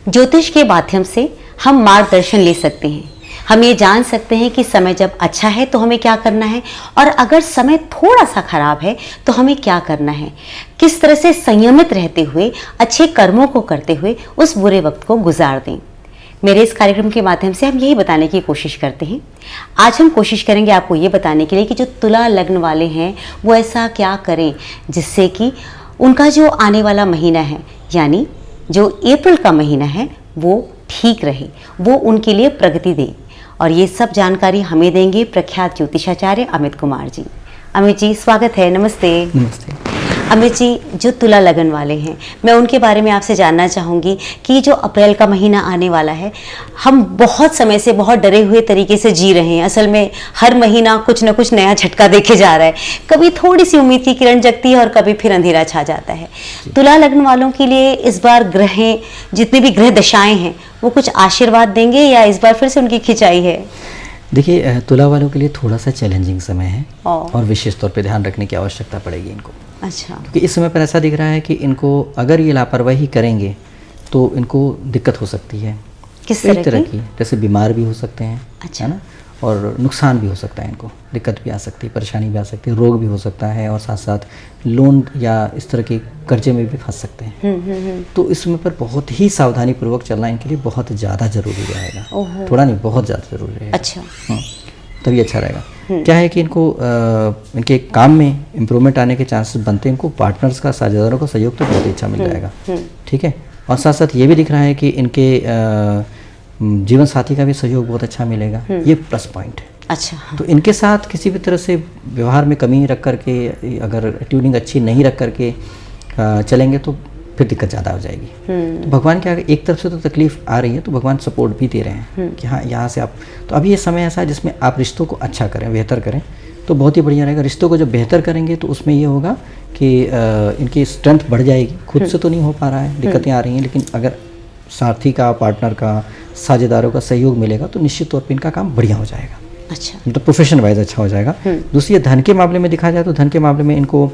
ज्योतिष के माध्यम से हम मार्गदर्शन ले सकते हैं। हम ये जान सकते हैं कि समय जब अच्छा है तो हमें क्या करना है, और अगर समय थोड़ा सा खराब है तो हमें क्या करना है। किस तरह से संयमित रहते हुए अच्छे कर्मों को करते हुए उस बुरे वक्त को गुजार दें। मेरे इस कार्यक्रम के माध्यम से हम यही बताने की कोशिश करते हैं। आज हम कोशिश करेंगे आपको ये बताने के लिए कि जो तुला लग्न वाले हैं वो ऐसा क्या करें जिससे कि उनका जो आने वाला महीना है, यानी जो अप्रैल का महीना है, वो ठीक रहे, वो उनके लिए प्रगति दे। और ये सब जानकारी हमें देंगे प्रख्यात ज्योतिषाचार्य अमित कुमार जी। अमित जी, स्वागत है। नमस्ते। नमस्ते। अमित जी, जो तुला लगन वाले हैं, मैं उनके बारे में आपसे जानना चाहूँगी कि जो अप्रैल का महीना आने वाला है, हम बहुत समय से बहुत डरे हुए तरीके से जी रहे हैं। असल में हर महीना कुछ न कुछ नया झटका देखे जा रहा है। कभी थोड़ी सी उम्मीद की किरण जगती है और कभी फिर अंधेरा छा जाता है। तुला लग्न वालों के लिए इस बार ग्रहें, जितनी भी ग्रह दशाएं हैं, वो कुछ आशीर्वाद देंगे या इस बार फिर से उनकी खिंचाई है? देखिए, तुला वालों के लिए थोड़ा सा चैलेंजिंग समय है और विशेष तौर पे ध्यान रखने की आवश्यकता पड़ेगी इनको। अच्छा। क्योंकि इस समय पर ऐसा दिख रहा है कि इनको अगर ये लापरवाही करेंगे तो इनको दिक्कत हो सकती है। किस तरह की? जैसे बीमार भी हो सकते हैं। अच्छा। है ना, और नुकसान भी हो सकता है, इनको दिक्कत भी आ सकती है, परेशानी भी आ सकती है, रोग भी हो सकता है, और साथ साथ लोन या इस तरह के कर्जे में भी फंस सकते हैं। तो इस समय पर बहुत ही सावधानी पूर्वक चलना इनके लिए बहुत ज़्यादा जरूरी रहेगा। थोड़ा नहीं, बहुत ज़्यादा जरूरी रहेगा। अच्छा। तभी अच्छा रहेगा। क्या है कि इनको इनके काम में इम्प्रूवमेंट आने के चांसेस बनते हैं। इनको पार्टनर्स का, साझेदारों का सहयोग तो बहुत ही अच्छा मिल जाएगा। ठीक है। और साथ साथ ये भी दिख रहा है कि इनके जीवन साथी का भी सहयोग बहुत अच्छा मिलेगा। ये प्लस पॉइंट है। अच्छा। तो इनके साथ किसी भी तरह से व्यवहार में कमी रख करके, अगर ट्यूनिंग अच्छी नहीं रख करके चलेंगे तो फिर दिक्कत ज़्यादा हो जाएगी। तो भगवान क्या, एक तरफ से तो तकलीफ आ रही है तो भगवान सपोर्ट भी दे रहे हैं कि हाँ, यहाँ से आप, तो अभी ये समय ऐसा है जिसमें आप रिश्तों को अच्छा करें, बेहतर करें, तो बहुत ही बढ़िया रहेगा। रिश्तों को जब बेहतर करेंगे तो उसमें ये होगा कि इनकी स्ट्रेंथ बढ़ जाएगी। खुद से तो नहीं हो पा रहा है, दिक्कतें आ रही हैं, लेकिन अगर साथी का, पार्टनर का, साझेदारों का सहयोग मिलेगा तो निश्चित तौर पर इनका काम बढ़िया हो जाएगा। अच्छा। मतलब प्रोफेशन वाइज अच्छा हो जाएगा। दूसरी, धन के मामले में देखा जाए तो धन के मामले में इनको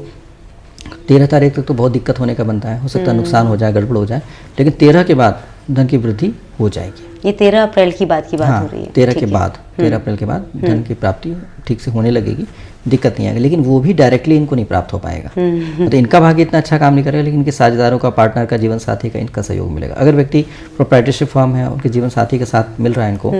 13 तारीख तक तो बहुत दिक्कत होने का बनता है। हो सकता है नुकसान हो जाए, गड़बड़ हो जाए, लेकिन 13 के बाद धन की वृद्धि हो जाएगी। ये 13 अप्रैल की बात हो रही है। 13 के बाद, 13 अप्रैल के बाद धन की प्राप्ति ठीक से होने लगेगी, दिक्कत नहीं आएगी। लेकिन वो भी डायरेक्टली इनको नहीं प्राप्त हो पाएगा। तो इनका भाग्य इतना अच्छा काम नहीं करेगा, लेकिन इनके साझेदारों का, पार्टनर का, जीवन साथी का इनका सहयोग मिलेगा। अगर व्यक्ति प्रोप्राइटरशिप फर्म है, उनके जीवन साथी के साथ मिल रहा है इनको,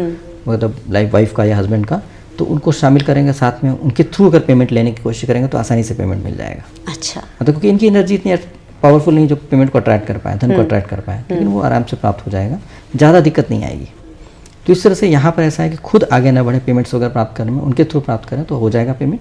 मतलब लाइफ वाइफ का या हस्बैंड का, तो उनको शामिल करेंगे साथ में, उनके थ्रू अगर पेमेंट लेने की कोशिश करेंगे तो आसानी से पेमेंट मिल जाएगा। अच्छा। मतलब क्योंकि इनकी एनर्जी इतनी पावरफुल नहीं जो पेमेंट को अट्रैक्ट कर पाए, धन को अट्रैक्ट कर पाए, लेकिन वो आराम से प्राप्त हो जाएगा, ज़्यादा दिक्कत नहीं आएगी। तो इस तरह से यहाँ पर ऐसा है कि खुद आगे ना बढ़े पेमेंट्स वगैरह प्राप्त करने में, उनके थ्रू प्राप्त करें तो हो जाएगा पेमेंट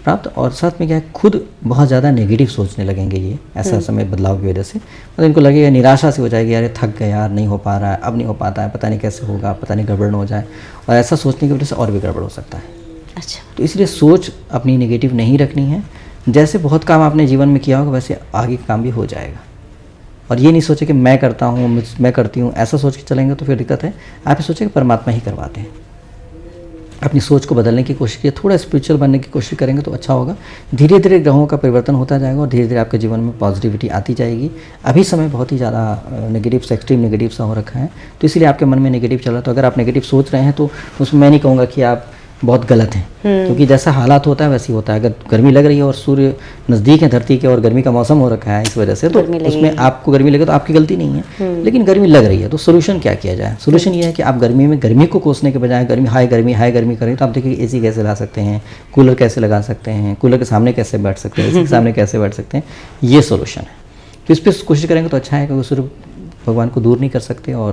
प्राप्त। और साथ में क्या है, खुद बहुत ज़्यादा नेगेटिव सोचने लगेंगे ये ऐसा समय बदलाव की वजह से। मतलब इनको लगेगा, निराशा से हो जाएगी, यार थक गए यार, नहीं हो पा रहा है, अब नहीं हो पाता है, पता नहीं कैसे होगा, पता नहीं गड़बड़ न हो जाए, और ऐसा सोचने की वजह से और भी गड़बड़ हो सकता है। अच्छा। तो इसलिए सोच अपनी नेगेटिव नहीं रखनी है। जैसे बहुत काम आपने जीवन में किया होगा वैसे आगे काम भी हो जाएगा। और ये नहीं सोचे कि मैं करता हूँ, मैं करती हूँ, ऐसा सोच के चलेंगे तो फिर दिक्कत है। आप ये सोचें कि परमात्मा ही करवाते हैं। अपनी सोच को बदलने की कोशिश कीजिए, थोड़ा स्पिरिचुअल बनने की कोशिश करेंगे तो अच्छा होगा। धीरे धीरे ग्रहों का परिवर्तन होता जाएगा और धीरे धीरे आपके जीवन में पॉजिटिविटी आती जाएगी। अभी समय बहुत ही ज़्यादा नेगेटिव से, एक्सट्रीम नेगेटिव सा हो रखा है, तो इसलिए आपके मन में नेगेटिव चल रहा है। तो अगर आप नेगेटिव सोच रहे हैं तो उसमें मैं नहीं कहूँगा कि आप बहुत गलत हैं, क्योंकि जैसा हालात होता है वैसे ही होता है। अगर गर्मी लग रही है और सूर्य नज़दीक है धरती के और गर्मी का मौसम हो रखा है इस वजह से, तो उसमें आपको गर्मी लगे तो आपकी गलती नहीं है, लेकिन गर्मी लग रही है। तो सोल्यूशन क्या किया जाए? सोल्यूशन ये है कि आप गर्मी में गर्मी को कोसने के बजाय हाई गर्मी करें तो आप देखिए एसी कैसे ला सकते हैं, कूलर कैसे लगा सकते हैं, कूलर के सामने कैसे बैठ सकते हैं, एसी के सामने कैसे बैठ सकते हैं, ये सोल्यूशन है। तो इस पर कोशिश करेंगे तो अच्छा है, क्योंकि सूर्य भगवान को दूर नहीं कर सकते और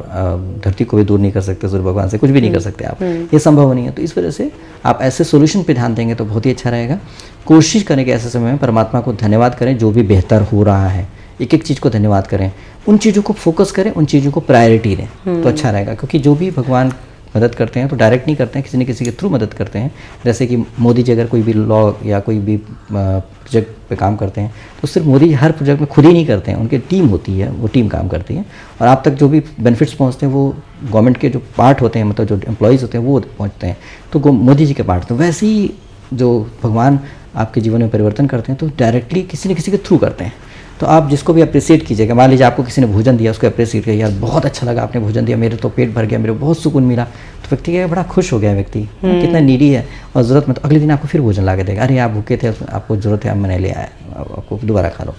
धरती को भी दूर नहीं कर सकते, सूर्य भगवान से कुछ भी नहीं कर सकते आप, ये संभव नहीं है। तो इस वजह से आप ऐसे सोल्यूशन पे ध्यान देंगे तो बहुत ही अच्छा रहेगा। कोशिश करें कि ऐसे समय में परमात्मा को धन्यवाद करें, जो भी बेहतर हो रहा है, एक एक चीज़ को धन्यवाद करें, उन चीज़ों को फोकस करें, उन चीज़ों को प्रायोरिटी दें तो अच्छा रहेगा। क्योंकि जो भी भगवान मदद करते हैं तो डायरेक्ट नहीं करते हैं, किसी न किसी के थ्रू मदद करते हैं। जैसे कि मोदी जी अगर कोई भी लॉ या कोई भी प्रोजेक्ट पे काम करते हैं तो सिर्फ मोदी जी हर प्रोजेक्ट में खुद ही नहीं करते हैं, उनकी टीम होती है, वो टीम काम करती है और आप तक जो भी बेनिफिट्स पहुंचते हैं वो गवर्नमेंट के जो पार्ट होते हैं, मतलब जो एम्प्लॉयज़ होते हैं वो पहुंचते हैं, तो मोदी जी के पार्ट। तो वैसे ही जो भगवान आपके जीवन में परिवर्तन करते हैं तो डायरेक्टली किसी न किसी के थ्रू करते हैं। तो आप जिसको भी अप्रिशिएट कीजिएगा, मान लीजिए आपको किसी ने भोजन दिया, उसको अप्रिशिएट किया, यार बहुत अच्छा लगा आपने भोजन दिया, मेरे तो पेट भर गया, मेरे को बहुत सुकून मिला, तो व्यक्ति क्या बड़ा खुश हो गया व्यक्ति, कितना नीडी है और ज़रूरत में, तो अगले दिन आपको फिर भोजन ला के देगा, अरे आप भूखे थे, आपको ज़रूरत है, अब मैंने ले आया, आपको दोबारा खा लो।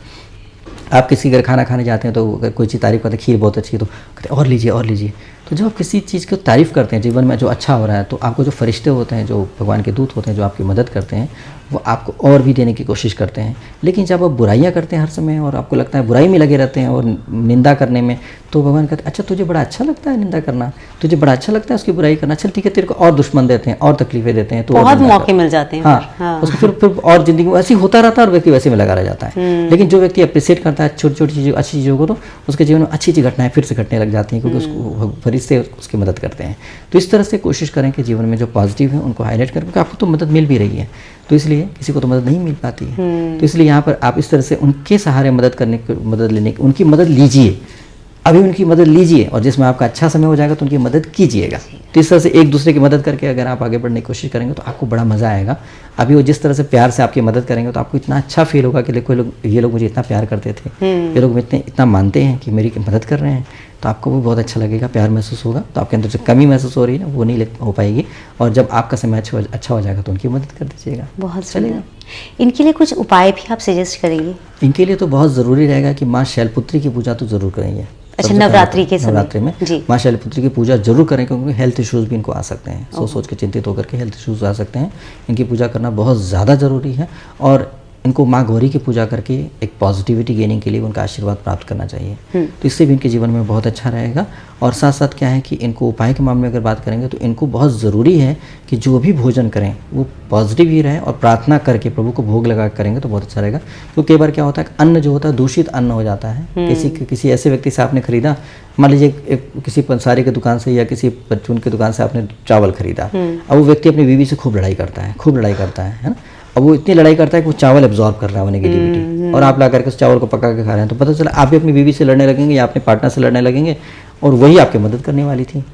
आप किसी घर खाना खाने जाते हैं तो अगर कोई चीज़ तारीफ़ करते हैं, खीर बहुत अच्छी है, तो कहते हैं और लीजिए और लीजिए। तो जब आप किसी चीज़ की तारीफ़ करते हैं जीवन में, जो अच्छा हो रहा है, तो आपको जो फरिश्ते होते हैं, जो भगवान के दूत होते हैं, जो आपकी मदद करते हैं, वो आपको और भी देने की कोशिश करते हैं। लेकिन जब आप बुराइयाँ करते हैं हर समय और आपको लगता है बुराई में लगे रहते हैं और निंदा करने में, तो भगवान कहते हैं अच्छा तुझे बड़ा अच्छा लगता है निंदा करना, तुझे बड़ा अच्छा लगता है उसकी बुराई करना, चल ठीक है, तेरे को और दुश्मन देते हैं और तकलीफें देते हैं, तो बहुत मौके मिल जाते हैं। हाँ, उसको फिर और ज़िंदगी में ऐसे ही होता रहता है और व्यक्ति वैसे में लगा रह जाता है। लेकिन जो व्यक्ति अप्रिशिएट करता है छोटी छोटी चीज़ों, अच्छी चीज़ों को, तो उसके जीवन में अच्छी अच्छी घटनाएं फिर से घटने लग जाती हैं, क्योंकि उसको फरिश्ते उसकी मदद करते हैं। तो इस तरह से कोशिश करें कि जीवन में जो पॉजिटिव है उनको हाईलाइट करें, क्योंकि आपको तो मदद मिल भी रही है, तो इसलिए किसी को तो मदद नहीं मिल पाती है, तो इसलिए यहाँ पर आप इस तरह से उनके सहारे मदद लेने की, उनकी मदद लीजिए, अभी उनकी मदद लीजिए, और जिसमें आपका अच्छा समय हो जाएगा तो उनकी मदद कीजिएगा। तो इस तरह से एक दूसरे की मदद करके अगर आप आगे बढ़ने की कोशिश करेंगे तो आपको बड़ा मज़ा आएगा। अभी वो जिस तरह से प्यार से आपकी मदद करेंगे तो आपको इतना अच्छा फील होगा कि देखो ये लोग मुझे इतना प्यार करते थे, ये लोग इतना मानते हैं कि मेरी मदद कर रहे हैं, तो आपको वो बहुत अच्छा लगेगा, प्यार महसूस होगा। तो आपके अंदर जो कमी महसूस हो रही है ना, वो नहीं हो पाएगी, और जब आपका समय अच्छा हो जाएगा तो उनकी मदद कर दीजिएगा। बहुत चलेगा। इनके लिए कुछ उपाय भी आप सजेस्ट करेंगे? इनके लिए तो बहुत ज़रूरी रहेगा कि माँ शैलपुत्री की पूजा तो ज़रूर करेंगे। अच्छा, नवरात्रि के समय, नवरात्रि में माँ शैलपुत्री की पूजा जरूर करें, क्योंकि हेल्थ इश्यूज़ भी इनको आ सकते हैं, सोच के चिंतित होकर के हेल्थ इश्यूज़ आ सकते हैं। इनकी पूजा करना बहुत ज़्यादा ज़रूरी है, और इनको माँ गौरी की पूजा करके एक पॉजिटिविटी गेनिंग के लिए उनका आशीर्वाद प्राप्त करना चाहिए। तो इससे भी इनके जीवन में बहुत अच्छा रहेगा। और साथ साथ क्या है कि इनको उपाय के मामले में अगर बात करेंगे तो इनको बहुत ज़रूरी है कि जो भी भोजन करें वो पॉजिटिव ही रहे, और प्रार्थना करके प्रभु को भोग लगा करेंगे तो बहुत अच्छा रहेगा। क्योंकि कई बार क्या होता है, अन्न जो होता है दूषित अन्न हो जाता है। किसी ऐसे व्यक्ति से आपने खरीदा, मान लीजिए किसी पंसारी की दुकान से या किसी परचून की दुकान से आपने चावल खरीदा, अब वो व्यक्ति अपनी बीवी से खूब लड़ाई करता है ना। अब वो इतनी लड़ाई करता है कि वो चावल एब्जॉर्ब कर रहा है वो नेगेटिविटी, और आप ला करके उस चावल को पका के खा रहे हैं, तो पता चला आप भी अपनी बीवी से लड़ने लगेंगे या अपने पार्टनर से लड़ने लगेंगे, और वही आपकी मदद करने वाली थी,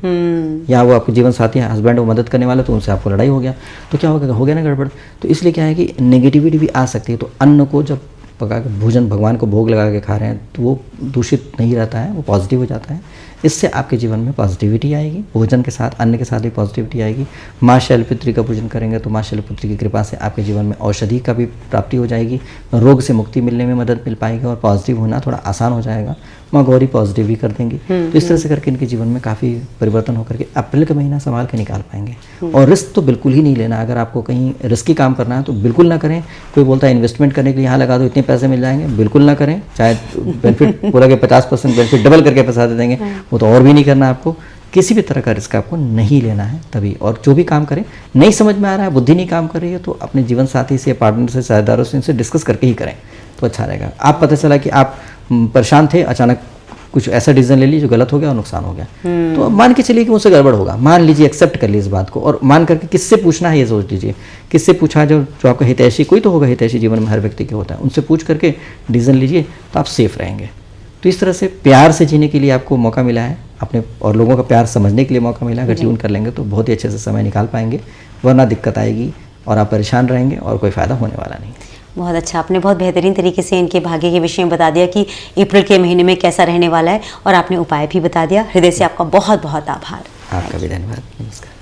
या वो आपके जीवन साथी हस्बैंड वो मदद करने वाला, तो उनसे आपको लड़ाई हो गया, तो क्या हो गया ना गड़बड़। तो इसलिए क्या है कि नेगेटिविटी भी आ सकती है। तो अन्न को जब पका के भोजन भगवान को भोग लगा के खा रहे हैं तो वो दूषित नहीं रहता है, वो पॉजिटिव हो जाता है। इससे आपके जीवन में पॉजिटिविटी आएगी, भोजन के साथ अन्न के साथ भी पॉजिटिविटी आएगी। माँ शैलपुत्री का पूजन करेंगे तो माँ शैलपुत्री की कृपा से आपके जीवन में औषधि का भी प्राप्ति हो जाएगी, रोग से मुक्ति मिलने में मदद मिल पाएगी, और पॉजिटिव होना थोड़ा आसान हो जाएगा। माँ गौरी पॉजिटिव भी कर देंगी। तो इस तरह से करके इनके जीवन में काफ़ी परिवर्तन होकर के अप्रैल का महीना संभाल के निकाल पाएंगे। और रिस्क तो बिल्कुल ही नहीं लेना। अगर आपको कहीं रिस्की काम करना है तो बिल्कुल ना करें। कोई बोलता है इन्वेस्टमेंट करने के लिए यहाँ लगा दो इतने पैसे मिल जाएंगे, बिल्कुल ना करें। चाहे बेनिफिट पूरा के 50% बेनिफिट डबल करके पैसा दे देंगे, वो तो और भी नहीं करना आपको। किसी भी तरह का रिस्क आपको नहीं लेना है तभी। और जो भी काम करें, नहीं समझ में आ रहा है, बुद्धि नहीं काम कर रही है, तो अपने जीवन साथी से, पार्टनर से, साझेदारों से इनसे डिस्कस करके ही करें तो अच्छा रहेगा। आप पता चला कि आप परेशान थे, अचानक कुछ ऐसा डिसीजन ले लीजिए जो गलत हो गया और नुकसान हो गया, तो मान के चलिए कि मुझसे गड़बड़ होगा, मान लीजिए, एक्सेप्ट कर लीजिए इस बात को, और मान करके किससे पूछना है ये सोच लीजिए। किससे पूछा, जो आपका हितैषी, कोई तो होगा हितैषी, जीवन में हर व्यक्ति के होता है, उनसे पूछ करके डिसीजन लीजिए तो आप सेफ रहेंगे। तो इस तरह से प्यार से जीने के लिए आपको मौका मिला है, अपने और लोगों का प्यार समझने के लिए मौका मिला है। अगर ट्यून कर लेंगे तो बहुत ही अच्छे से समय निकाल पाएंगे, वरना दिक्कत आएगी और आप परेशान रहेंगे और कोई फ़ायदा होने वाला नहीं। बहुत अच्छा, आपने बहुत बेहतरीन तरीके से इनके भाग्य के विषय में बता दिया कि अप्रैल के महीने में कैसा रहने वाला है, और आपने उपाय भी बता दिया। हृदय से आपका बहुत बहुत आभार। आपका भी धन्यवाद। नमस्कार।